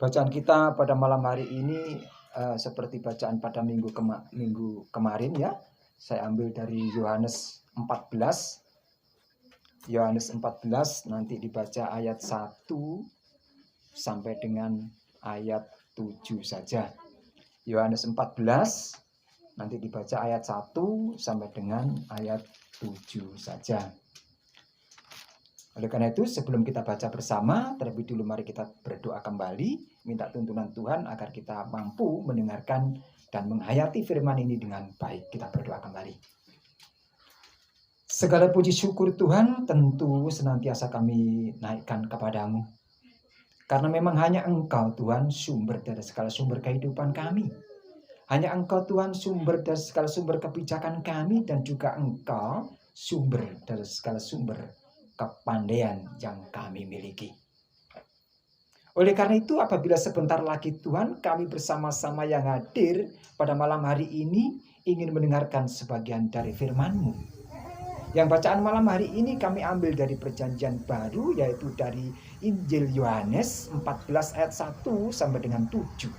Bacaan kita pada malam hari ini seperti bacaan pada minggu kemarin ya. Saya ambil dari Yohanes 14. Yohanes 14 nanti dibaca ayat 1 sampai dengan ayat 7 saja. Yohanes 14 nanti dibaca ayat 1 sampai dengan ayat 7 saja. Oleh karena itu, sebelum kita baca bersama, terlebih dulu mari kita berdoa kembali, minta tuntunan Tuhan agar kita mampu mendengarkan dan menghayati firman ini dengan baik. Kita berdoa kembali. Segala puji syukur Tuhan tentu senantiasa kami naikkan kepadamu. Karena memang hanya Engkau Tuhan sumber dari segala sumber kehidupan kami. Hanya Engkau Tuhan sumber dari segala sumber kebijakan kami, dan juga Engkau sumber dari segala sumber kepandaian yang kami miliki. Oleh karena itu, apabila sebentar lagi Tuhan kami bersama-sama yang hadir pada malam hari ini ingin mendengarkan sebagian dari firman-Mu. Yang bacaan malam hari ini kami ambil dari Perjanjian Baru, yaitu dari Injil Yohanes 14 ayat 1 sampai dengan 7.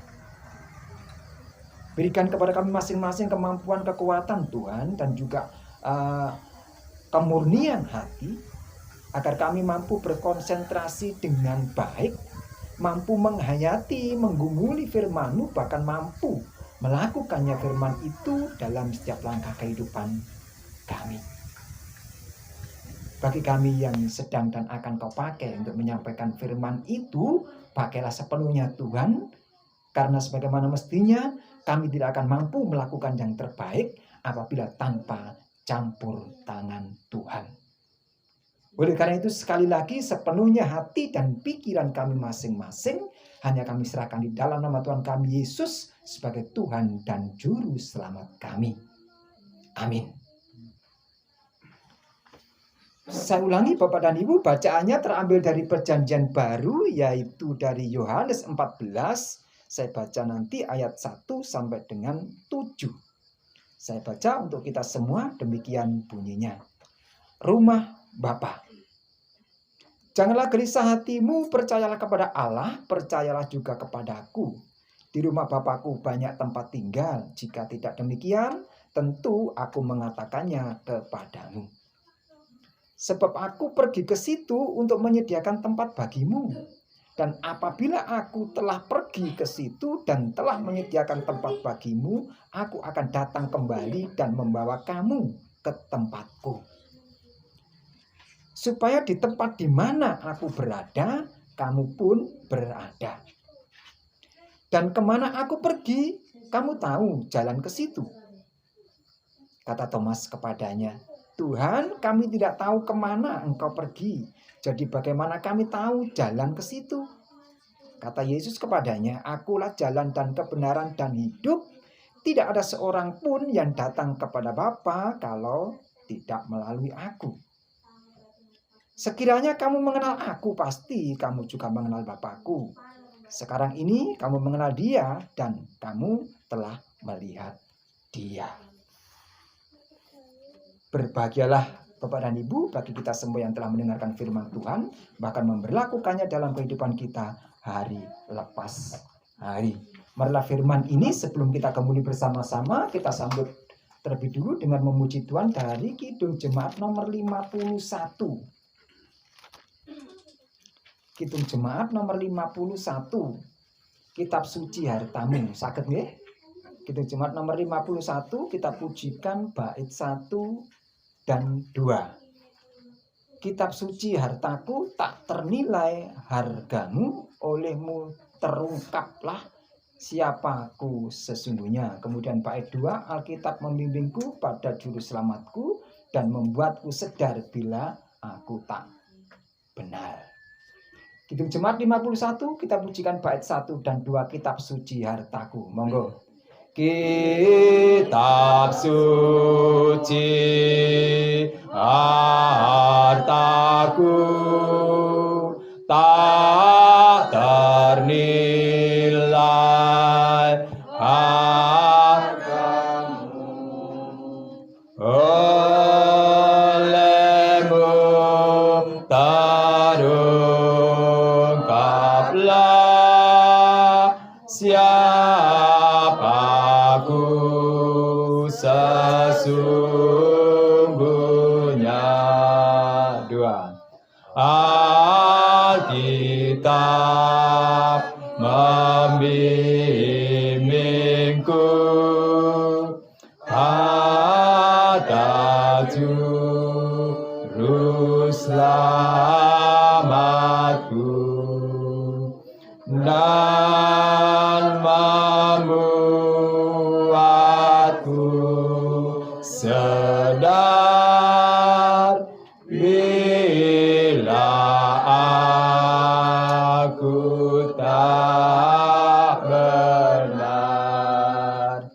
Berikan kepada kami masing-masing kemampuan, kekuatan Tuhan, dan juga kemurnian hati, agar kami mampu berkonsentrasi dengan baik, mampu menghayati, menggumuli firman-Mu, bahkan mampu melakukannya firman itu dalam setiap langkah kehidupan kami. Bagi kami yang sedang dan akan Kau pakai untuk menyampaikan firman itu, pakailah sepenuhnya Tuhan, karena sebagaimana mestinya kami tidak akan mampu melakukan yang terbaik apabila tanpa campur tangan Tuhan. Oleh karena itu sekali lagi sepenuhnya hati dan pikiran kami masing-masing hanya kami serahkan di dalam nama Tuhan kami Yesus sebagai Tuhan dan Juru Selamat kami. Amin. Saya ulangi Bapak dan Ibu, bacaannya terambil dari Perjanjian Baru, yaitu dari Yohanes 14. Saya baca nanti ayat 1 sampai dengan 7. Saya baca untuk kita semua, demikian bunyinya. Rumah Bapa. Janganlah gelisah hatimu, percayalah kepada Allah, percayalah juga kepadaku. Di rumah Bapakku banyak tempat tinggal. Jika tidak demikian, tentu aku mengatakannya kepadamu. Sebab aku pergi ke situ untuk menyediakan tempat bagimu. Dan apabila aku telah pergi ke situ dan telah menyediakan tempat bagimu, aku akan datang kembali dan membawa kamu ke tempatku. Supaya di tempat di mana aku berada, kamu pun berada. Dan kemana aku pergi, kamu tahu jalan ke situ. Kata Thomas kepadanya, Tuhan, kami tidak tahu kemana Engkau pergi. Jadi bagaimana kami tahu jalan ke situ? Kata Yesus kepadanya, Akulah jalan dan kebenaran dan hidup. Tidak ada seorang pun yang datang kepada Bapa kalau tidak melalui aku. Sekiranya kamu mengenal aku, pasti kamu juga mengenal Bapakku. Sekarang ini kamu mengenal Dia dan kamu telah melihat Dia. Berbahagialah Bapak dan Ibu bagi kita semua yang telah mendengarkan firman Tuhan, bahkan memberlakukannya dalam kehidupan kita hari lepas hari. Marilah firman ini sebelum kita kembali bersama-sama, kita sambut terlebih dulu dengan memuji Tuhan dari Kidung Jemaat nomor 51. Kidung Jemaat nomor 51, Kitab Suci Hartamu. Saged nggih? Kidung Jemaat nomor 51, kita pujikan bait 1 dan 2. Kitab Suci Hartaku, tak ternilai hargamu, olehmu terungkaplah siapaku sesungguhnya. Kemudian bait 2, Alkitab membimbingku pada juru selamatku dan membuatku sedar bila aku tak benar. Kidung Jemaat 51, kita pujikan bait 1 dan 2 Kitab Suci Hartaku. Monggo. Kitab Suci Hartaku, tak ternilai hargamu, olehmu terungkaplah siap aku sesungguhnya. 2. Alkitab membimbingku atas juru selamatku dan membuatku sadar bila aku tak benar.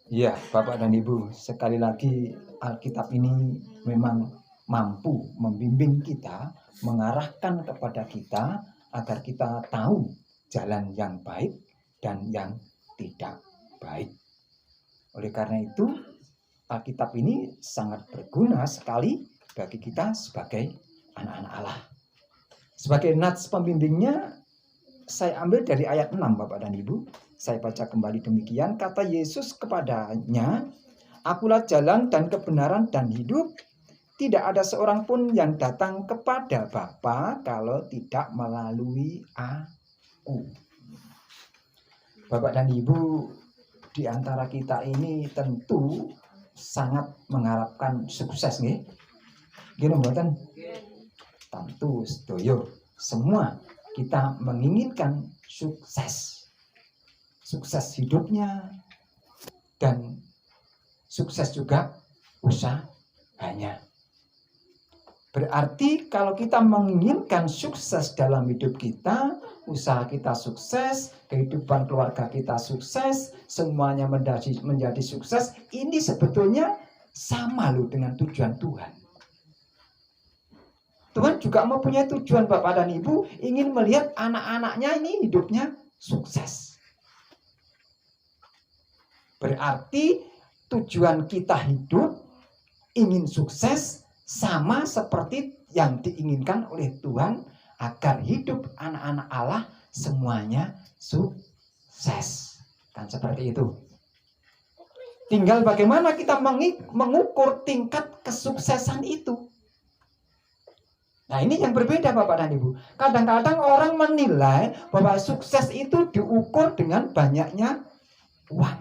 Ya, Bapak dan Ibu, sekali lagi Alkitab ini memang mampu membimbing kita, mengarahkan kepada kita agar kita tahu jalan yang baik dan yang tidak baik. Oleh karena itu, Alkitab ini sangat berguna sekali bagi kita sebagai anak-anak Allah. Sebagai nats pembimbingnya, saya ambil dari ayat 6, Bapak dan Ibu. Saya baca kembali demikian, kata Yesus kepadanya, "Akulah jalan dan kebenaran dan hidup. Tidak ada seorang pun yang datang kepada Bapa kalau tidak melalui Aku." Bapak dan Ibu, di antara kita ini tentu sangat mengharapkan sukses, nggih. Gini mboten? Tentu sedoyo. Semua kita menginginkan sukses. Sukses hidupnya dan sukses juga usahanya. Berarti kalau kita menginginkan sukses dalam hidup kita, usaha kita sukses, kehidupan keluarga kita sukses, semuanya menjadi sukses, ini sebetulnya sama loh dengan tujuan Tuhan. Tuhan juga mempunyai tujuan, Bapak dan Ibu, ingin melihat anak-anaknya ini hidupnya sukses. Berarti tujuan kita hidup ingin sukses sama seperti yang diinginkan oleh Tuhan agar hidup anak-anak Allah semuanya sukses. Kan seperti itu. Tinggal bagaimana kita mengukur tingkat kesuksesan itu. Nah, ini yang berbeda, Bapak dan Ibu. Kadang-kadang orang menilai bahwa sukses itu diukur dengan banyaknya uang.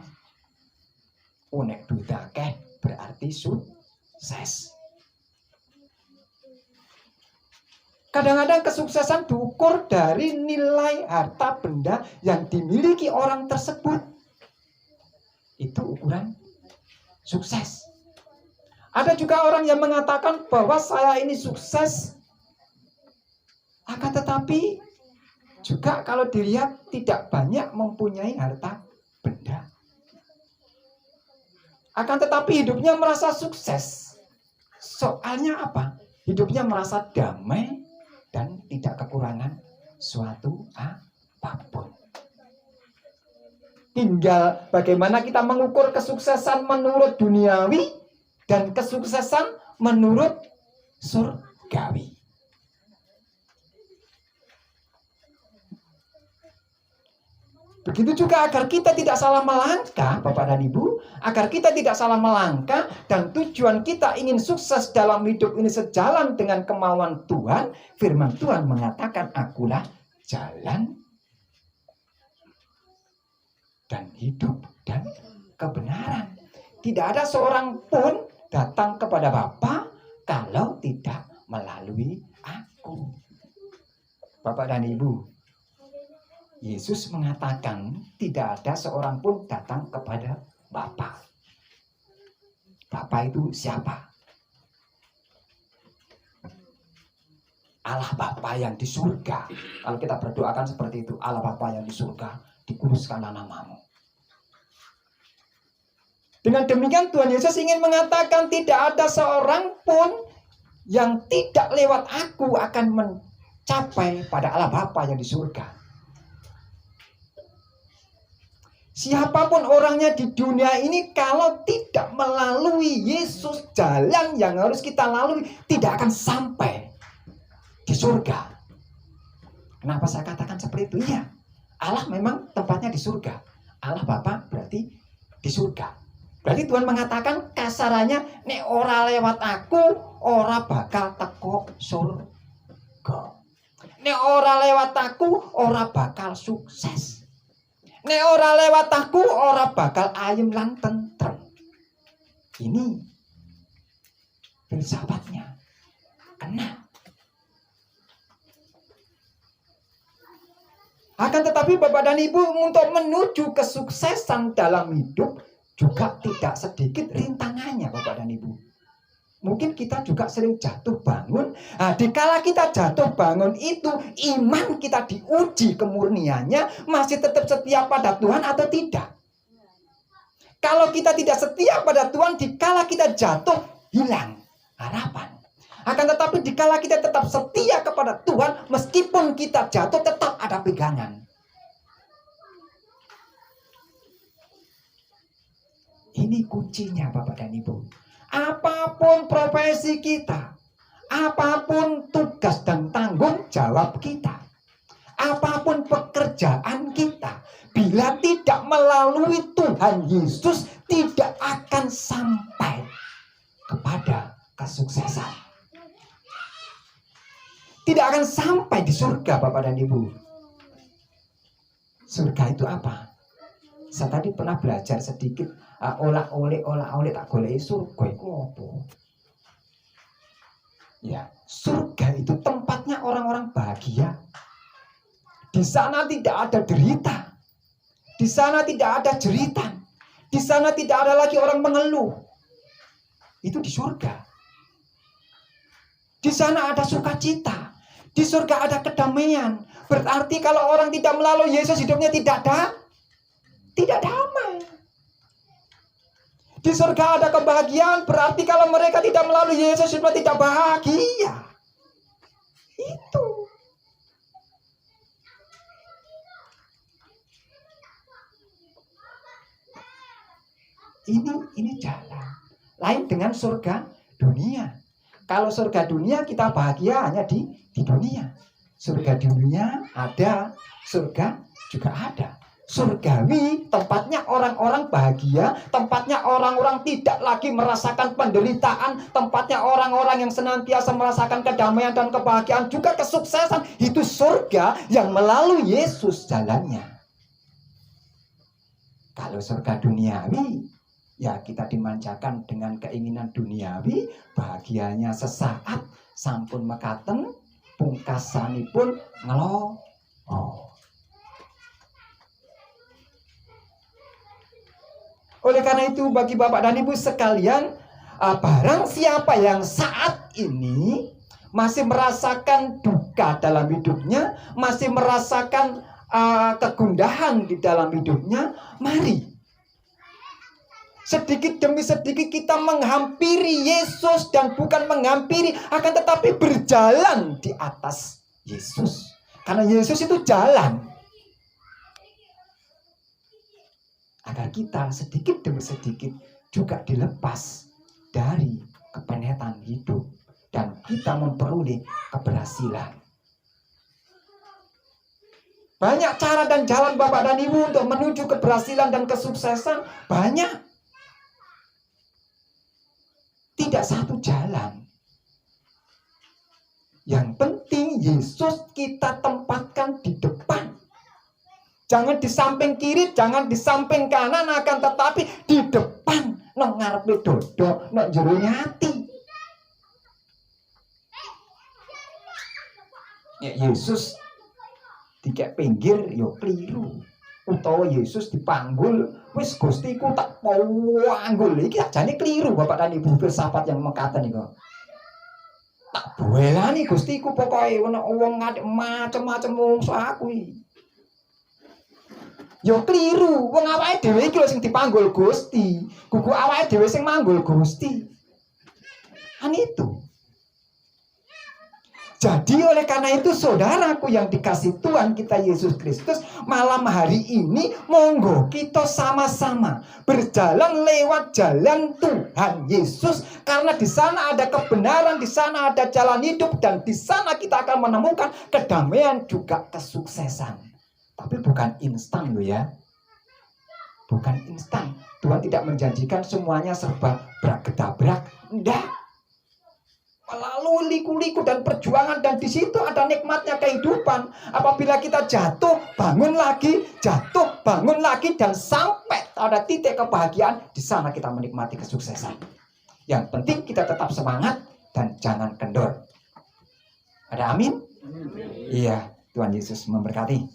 Nek duit akeh berarti sukses. Kadang-kadang kesuksesan diukur dari nilai harta benda yang dimiliki orang tersebut. Itu ukuran sukses. Ada juga orang yang mengatakan bahwa saya ini sukses, akan tetapi juga kalau dilihat tidak banyak mempunyai harta benda. Akan tetapi hidupnya merasa sukses. Soalnya apa? Hidupnya merasa damai dan tidak kekurangan suatu apapun. Tinggal bagaimana kita mengukur kesuksesan menurut duniawi dan kesuksesan menurut surgawi. Begitu juga agar kita tidak salah melangkah, Bapak dan Ibu, agar kita tidak salah melangkah dan tujuan kita ingin sukses dalam hidup ini sejalan dengan kemauan Tuhan. Firman Tuhan mengatakan, "Akulah jalan dan hidup dan kebenaran. Tidak ada seorang pun datang kepada Bapa kalau tidak melalui Aku." Bapak dan Ibu, Yesus mengatakan tidak ada seorang pun datang kepada Bapa. Bapa itu siapa? Allah Bapa yang di surga. Kalau kita berdoakan seperti itu, Allah Bapa yang di surga, dikuduskanlah namamu. Dengan demikian Tuhan Yesus ingin mengatakan tidak ada seorang pun yang tidak lewat Aku akan mencapai pada Allah Bapa yang di surga. Siapapun orangnya di dunia ini kalau tidak melalui Yesus, jalan yang harus kita lalui tidak akan sampai di surga. Kenapa saya katakan seperti itu? Iya, Allah memang tempatnya di surga. Allah Bapa berarti di surga. Berarti Tuhan mengatakan kasarannya, nek ora lewat aku, ora bakal teko surga. Nek ora lewat aku, ora bakal sukses. Nek ora lewat aku, ora bakal ayem lan tentrem. Ini filsafatnya. Kena. Akan tetapi Bapak dan Ibu, untuk menuju kesuksesan dalam hidup juga tidak sedikit rintangannya Bapak dan Ibu. Mungkin kita juga sering jatuh bangun. Nah, dikala kita jatuh bangun itu, iman kita diuji kemurniannya, masih tetap setia pada Tuhan atau tidak. Kalau kita tidak setia pada Tuhan, dikala kita jatuh, hilang harapan. Akan tetapi dikala kita tetap setia kepada Tuhan, meskipun kita jatuh, tetap ada pegangan. Ini kuncinya Bapak dan Ibu. Apapun profesi kita, apapun tugas dan tanggung jawab kita, apapun pekerjaan kita, bila tidak melalui Tuhan Yesus, tidak akan sampai kepada kesuksesan. Tidak akan sampai di surga Bapak dan Ibu. Surga itu apa? Saya tadi pernah belajar sedikit olah-oleh tak golek surga itu apa? Ya, surga itu tempatnya orang-orang bahagia. Di sana tidak ada derita. Di sana tidak ada jeritan. Di sana tidak ada lagi orang mengeluh. Itu di surga. Di sana ada sukacita. Di surga ada kedamaian. Berarti kalau orang tidak melalui Yesus, hidupnya tidak damai. Di surga ada kebahagiaan, berarti kalau mereka tidak melalui Yesus, hidupnya tidak bahagia. Itu. Ini jalan. Lain dengan surga dunia. Kalau surga dunia kita bahagia hanya di dunia. Surga dunia ada, surga juga ada. Surgawi tempatnya orang-orang bahagia, tempatnya orang-orang tidak lagi merasakan penderitaan, tempatnya orang-orang yang senantiasa merasakan kedamaian dan kebahagiaan, juga kesuksesan. Itu surga yang melalui Yesus jalannya. Kalau surga duniawi, ya kita dimanjakan dengan keinginan duniawi, bahagianya sesaat, sampun mekaten, pungkasanipun ngelo. Oleh karena itu bagi Bapak dan Ibu sekalian, barang siapa yang saat ini masih merasakan duka dalam hidupnya, masih merasakan kegundahan di dalam hidupnya, mari sedikit demi sedikit kita menghampiri Yesus, dan bukan menghampiri, akan tetapi berjalan di atas Yesus. Karena Yesus itu jalan. Agar kita sedikit demi sedikit juga dilepas dari kepenatan hidup, dan kita memperoleh keberhasilan. Banyak cara dan jalan Bapak dan Ibu untuk menuju keberhasilan dan kesuksesan. Banyak. Tidak satu jalan. Yang penting Yesus kita tempatkan di depan. Jangan di samping kiri, jangan di samping kanan, akan tetapi di depan, nang ngarepe dodo, nang jero ati. Ya Yesus dikek pinggir yo keliru. Utawa Yesus dipanggul, wis Gustiku tak panggul. Iki ajane keliru Bapak dan Ibu filsafat yang mekaten niku. Tak buelani Gustiku pokoke ana wong ngadek macem-macem mungsu aku iki. Yo keliru, wong awake dhewe iki lho sing dipanggul Gusti. Kuku awake dhewe sing manggul Gusti. Kan itu. Jadi oleh karena itu saudaraku yang dikasih Tuhan kita Yesus Kristus, malam hari ini monggo kita sama-sama berjalan lewat jalan Tuhan Yesus, karena di sana ada kebenaran, di sana ada jalan hidup, dan di sana kita akan menemukan kedamaian juga kesuksesan. Tapi bukan instan loh ya. Bukan instan. Tuhan tidak menjanjikan semuanya serba brak-gedabrak. Enggak. Melalui liku-liku dan perjuangan, dan di situ ada nikmatnya kehidupan. Apabila kita jatuh, bangun lagi, jatuh, bangun lagi, dan sampai pada titik kebahagiaan, di sana kita menikmati kesuksesan. Yang penting kita tetap semangat dan jangan kendor. Ada amin? Iya, Tuhan Yesus memberkati.